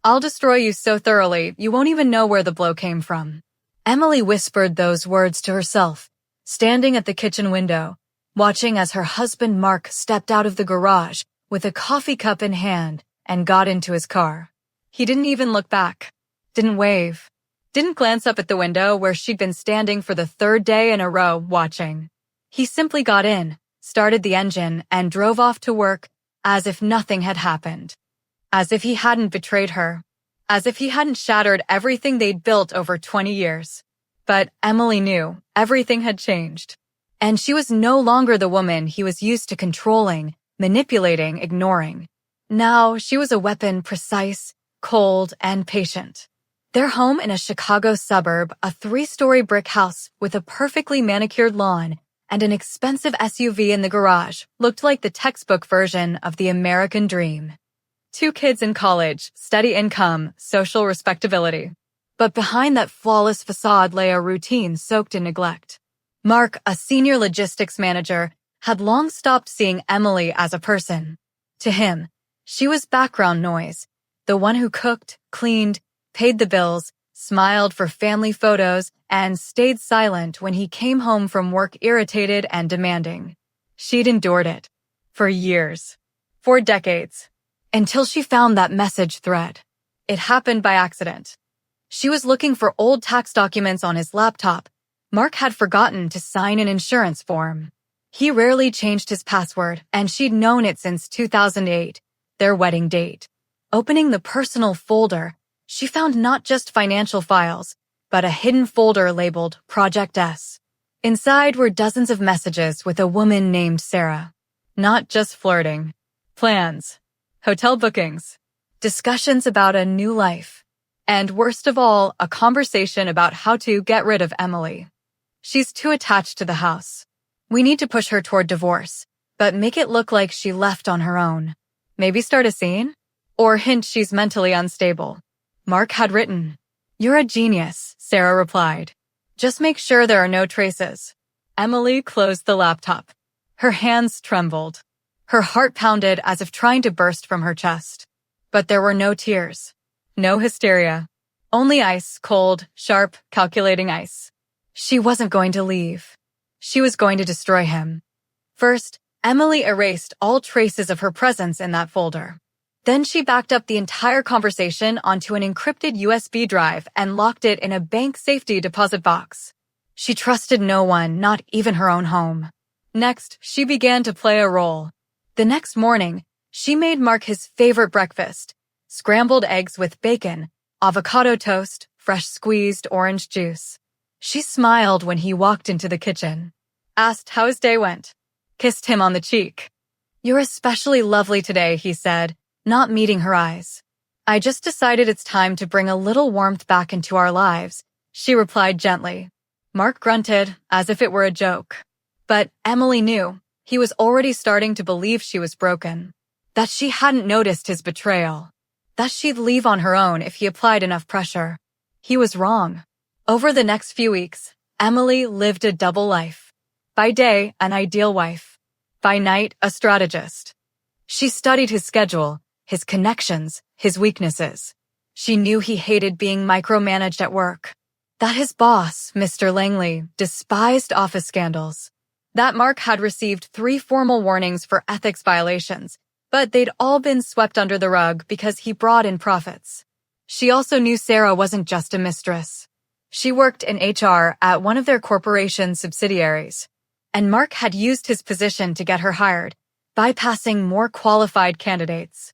I'll destroy you so thoroughly, you won't even know where the blow came from. Emily whispered those words to herself, standing at the kitchen window, watching as her husband Mark stepped out of the garage with a coffee cup in hand and got into his car. He didn't even look back, didn't wave, didn't glance up at the window where she'd been standing for the third day in a row watching. He simply got in, started the engine, and drove off to work as if nothing had happened. As if he hadn't betrayed her. As if he hadn't shattered everything they'd built over 20 years. But Emily knew everything had changed. And she was no longer the woman he was used to controlling, manipulating, ignoring. Now she was a weapon precise, cold, and patient. Their home in a Chicago suburb, a 3-story brick house with a perfectly manicured lawn and an expensive SUV in the garage, looked like the textbook version of the American dream. 2 kids in college, steady income, social respectability. But behind that flawless facade lay a routine soaked in neglect. Mark, a senior logistics manager, had long stopped seeing Emily as a person. To him, she was background noise, the one who cooked, cleaned, paid the bills, smiled for family photos, and stayed silent when he came home from work irritated and demanding. She'd endured it. For years. For decades. Until she found that message thread. It happened by accident. She was looking for old tax documents on his laptop. Mark had forgotten to sign an insurance form. He rarely changed his password, and she'd known it since 2008, their wedding date. Opening the personal folder, she found not just financial files, but a hidden folder labeled Project S. Inside were dozens of messages with a woman named Sarah. Not just flirting. Plans. Hotel bookings, discussions about a new life, and worst of all, a conversation about how to get rid of Emily. She's too attached to the house. We need to push her toward divorce, but make it look like she left on her own. Maybe start a scene? Or hint she's mentally unstable. Mark had written. You're a genius, Sarah replied. Just make sure there are no traces. Emily closed the laptop. Her hands trembled. Her heart pounded as if trying to burst from her chest. But there were no tears. No hysteria. Only ice, cold, sharp, calculating ice. She wasn't going to leave. She was going to destroy him. First, Emily erased all traces of her presence in that folder. Then she backed up the entire conversation onto an encrypted USB drive and locked it in a bank safety deposit box. She trusted no one, not even her own home. Next, she began to play a role. The next morning, she made Mark his favorite breakfast, scrambled eggs with bacon, avocado toast, fresh squeezed orange juice. She smiled when he walked into the kitchen, asked how his day went, kissed him on the cheek. You're especially lovely today, he said, not meeting her eyes. I just decided it's time to bring a little warmth back into our lives, she replied gently. Mark grunted, as if it were a joke. But Emily knew. He was already starting to believe she was broken, that she hadn't noticed his betrayal, that she'd leave on her own if he applied enough pressure. He was wrong. Over the next few weeks, Emily lived a double life. By day, an ideal wife. By night, a strategist. She studied his schedule, his connections, his weaknesses. She knew he hated being micromanaged at work, that his boss, Mr. Langley, despised office scandals. That Mark had received 3 formal warnings for ethics violations, but they'd all been swept under the rug because he brought in profits. She also knew Sarah wasn't just a mistress. She worked in HR at one of their corporation's subsidiaries, and Mark had used his position to get her hired, bypassing more qualified candidates.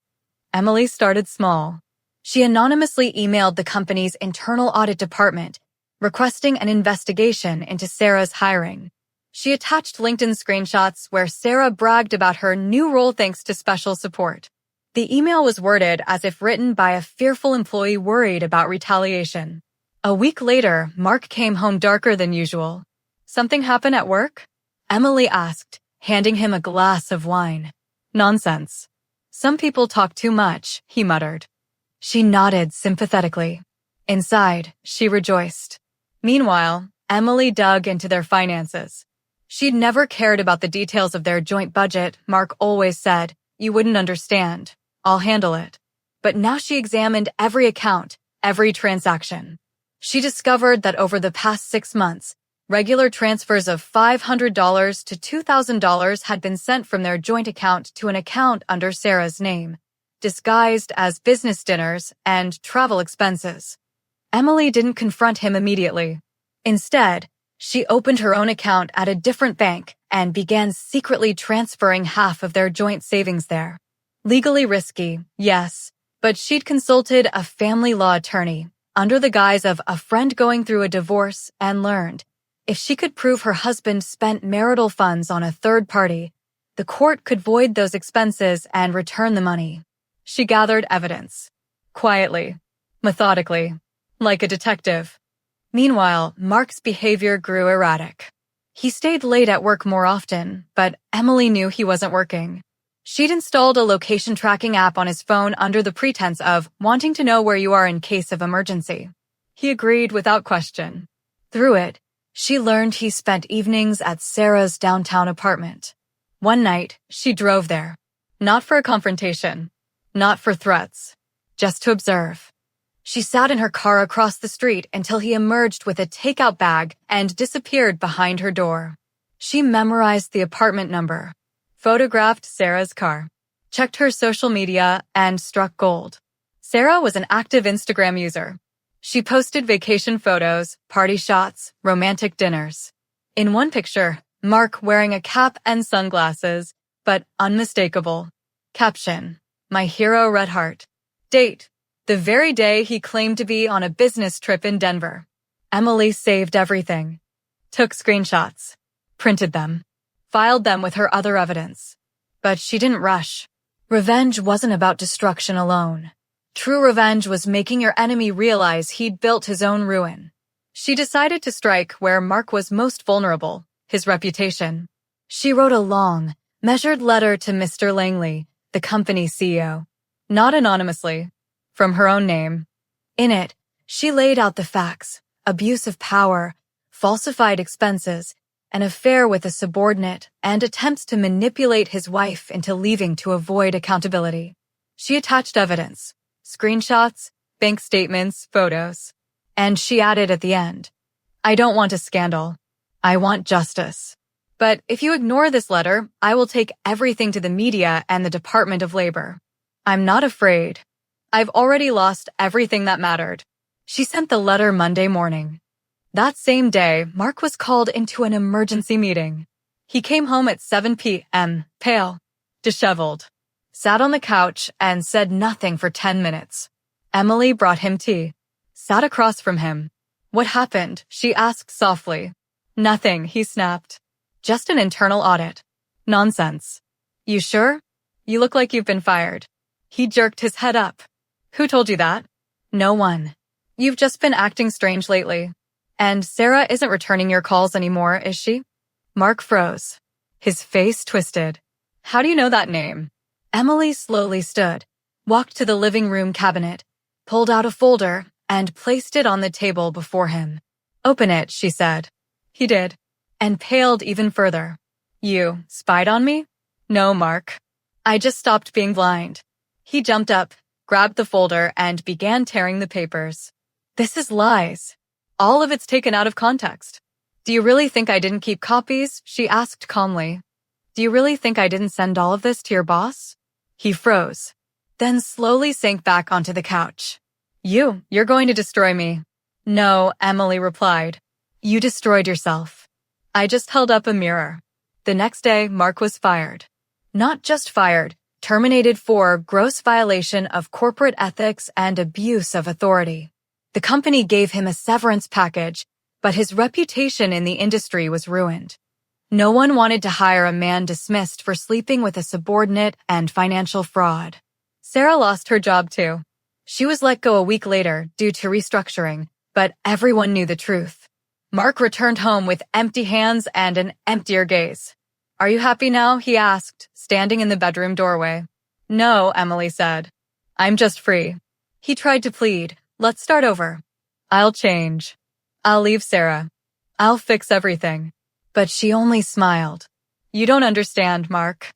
Emily started small. She anonymously emailed the company's internal audit department, requesting an investigation into Sarah's hiring. She attached LinkedIn screenshots where Sarah bragged about her new role thanks to special support. The email was worded as if written by a fearful employee worried about retaliation. A week later, Mark came home darker than usual. Something happened at work? Emily asked, handing him a glass of wine. Nonsense. Some people talk too much, he muttered. She nodded sympathetically. Inside, she rejoiced. Meanwhile, Emily dug into their finances. She'd never cared about the details of their joint budget. Mark always said, "You wouldn't understand. I'll handle it." But now she examined every account, every transaction. She discovered that over the past 6 months, regular transfers of $500 to $2,000 had been sent from their joint account to an account under Sarah's name, disguised as business dinners and travel expenses. Emily didn't confront him immediately. Instead, she opened her own account at a different bank and began secretly transferring half of their joint savings there. Legally risky, yes, but she'd consulted a family law attorney under the guise of a friend going through a divorce and learned if she could prove her husband spent marital funds on a third party, the court could void those expenses and return the money. She gathered evidence. Quietly. Methodically. Like a detective. Meanwhile, Mark's behavior grew erratic. He stayed late at work more often, but Emily knew he wasn't working. She'd installed a location tracking app on his phone under the pretense of wanting to know where you are in case of emergency. He agreed without question. Through it, she learned he spent evenings at Sarah's downtown apartment. One night, she drove there. Not for a confrontation. Not for threats. Just to observe. She sat in her car across the street until he emerged with a takeout bag and disappeared behind her door. She memorized the apartment number, photographed Sarah's car, checked her social media, and struck gold. Sarah was an active Instagram user. She posted vacation photos, party shots, romantic dinners. In one picture, Mark wearing a cap and sunglasses, but unmistakable. Caption, "My hero red heart." Date, the very day he claimed to be on a business trip in Denver. Emily saved everything. Took screenshots. Printed them. Filed them with her other evidence. But she didn't rush. Revenge wasn't about destruction alone. True revenge was making your enemy realize he'd built his own ruin. She decided to strike where Mark was most vulnerable, his reputation. She wrote a long, measured letter to Mr. Langley, the company's CEO. Not anonymously, from her own name. In it, she laid out the facts: abuse of power, falsified expenses, an affair with a subordinate, and attempts to manipulate his wife into leaving to avoid accountability. She attached evidence, screenshots, bank statements, photos. And she added at the end, "I don't want a scandal. I want justice. But if you ignore this letter, I will take everything to the media and the Department of Labor. I'm not afraid. I've already lost everything that mattered." She sent the letter Monday morning. That same day, Mark was called into an emergency meeting. He came home at 7 p.m., pale, disheveled, sat on the couch and said nothing for 10 minutes. Emily brought him tea, sat across from him. "What happened?" she asked softly. "Nothing," he snapped. "Just an internal audit." "Nonsense." "You sure? You look like you've been fired." He jerked his head up. "Who told you that?" "No one. You've just been acting strange lately. And Sarah isn't returning your calls anymore, is she?" Mark froze. His face twisted. "How do you know that name?" Emily slowly stood, walked to the living room cabinet, pulled out a folder, and placed it on the table before him. "Open it," she said. He did, and paled even further. "You spied on me?" "No, Mark. I just stopped being blind." He jumped up, grabbed the folder, and began tearing the papers. "This is lies. All of it's taken out of context." "Do you really think I didn't keep copies?" she asked calmly. "Do you really think I didn't send all of this to your boss?" He froze, then slowly sank back onto the couch. You're going to destroy me." "No," Emily replied. "You destroyed yourself." I just held up a mirror. The next day, Mark was fired. Not just fired, terminated for gross violation of corporate ethics and abuse of authority. The company gave him a severance package, but his reputation in the industry was ruined. No one wanted to hire a man dismissed for sleeping with a subordinate and financial fraud. Sarah lost her job too. She was let go a week later due to restructuring, but everyone knew the truth. Mark returned home with empty hands and an emptier gaze. "Are you happy now?" he asked, standing in the bedroom doorway. "No," Emily said. "I'm just free." He tried to plead. "Let's start over. I'll change. I'll leave Sarah. I'll fix everything." But she only smiled. "You don't understand, Mark.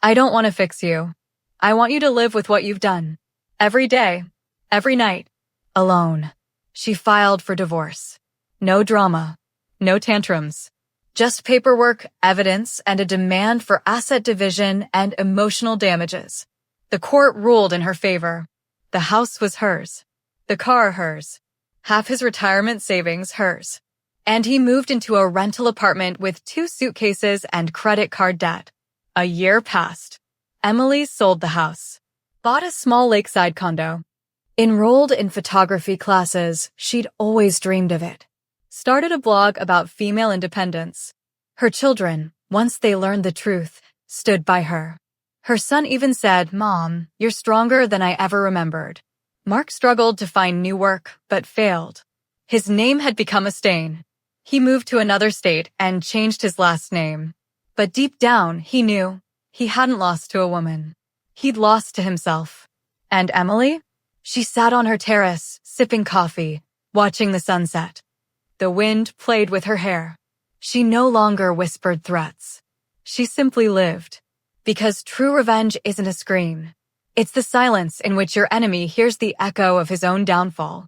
I don't want to fix you. I want you to live with what you've done. Every day, every night, alone. She filed for divorce. No drama, no tantrums. Just paperwork, evidence, and a demand for asset division and emotional damages. The court ruled in her favor. The house was hers. The car hers. Half his retirement savings hers. And he moved into a rental apartment with 2 suitcases and credit card debt. A year passed. Emily sold the house. Bought a small lakeside condo. Enrolled in photography classes, she'd always dreamed of it. Started a blog about female independence. Her children, once they learned the truth, stood by her. Her son even said, "Mom, you're stronger than I ever remembered." Mark struggled to find new work, but failed. His name had become a stain. He moved to another state and changed his last name. But deep down, he knew he hadn't lost to a woman. He'd lost to himself. And Emily? She sat on her terrace, sipping coffee, watching the sunset. The wind played with her hair. She no longer whispered threats. She simply lived. Because true revenge isn't a scream. It's the silence in which your enemy hears the echo of his own downfall.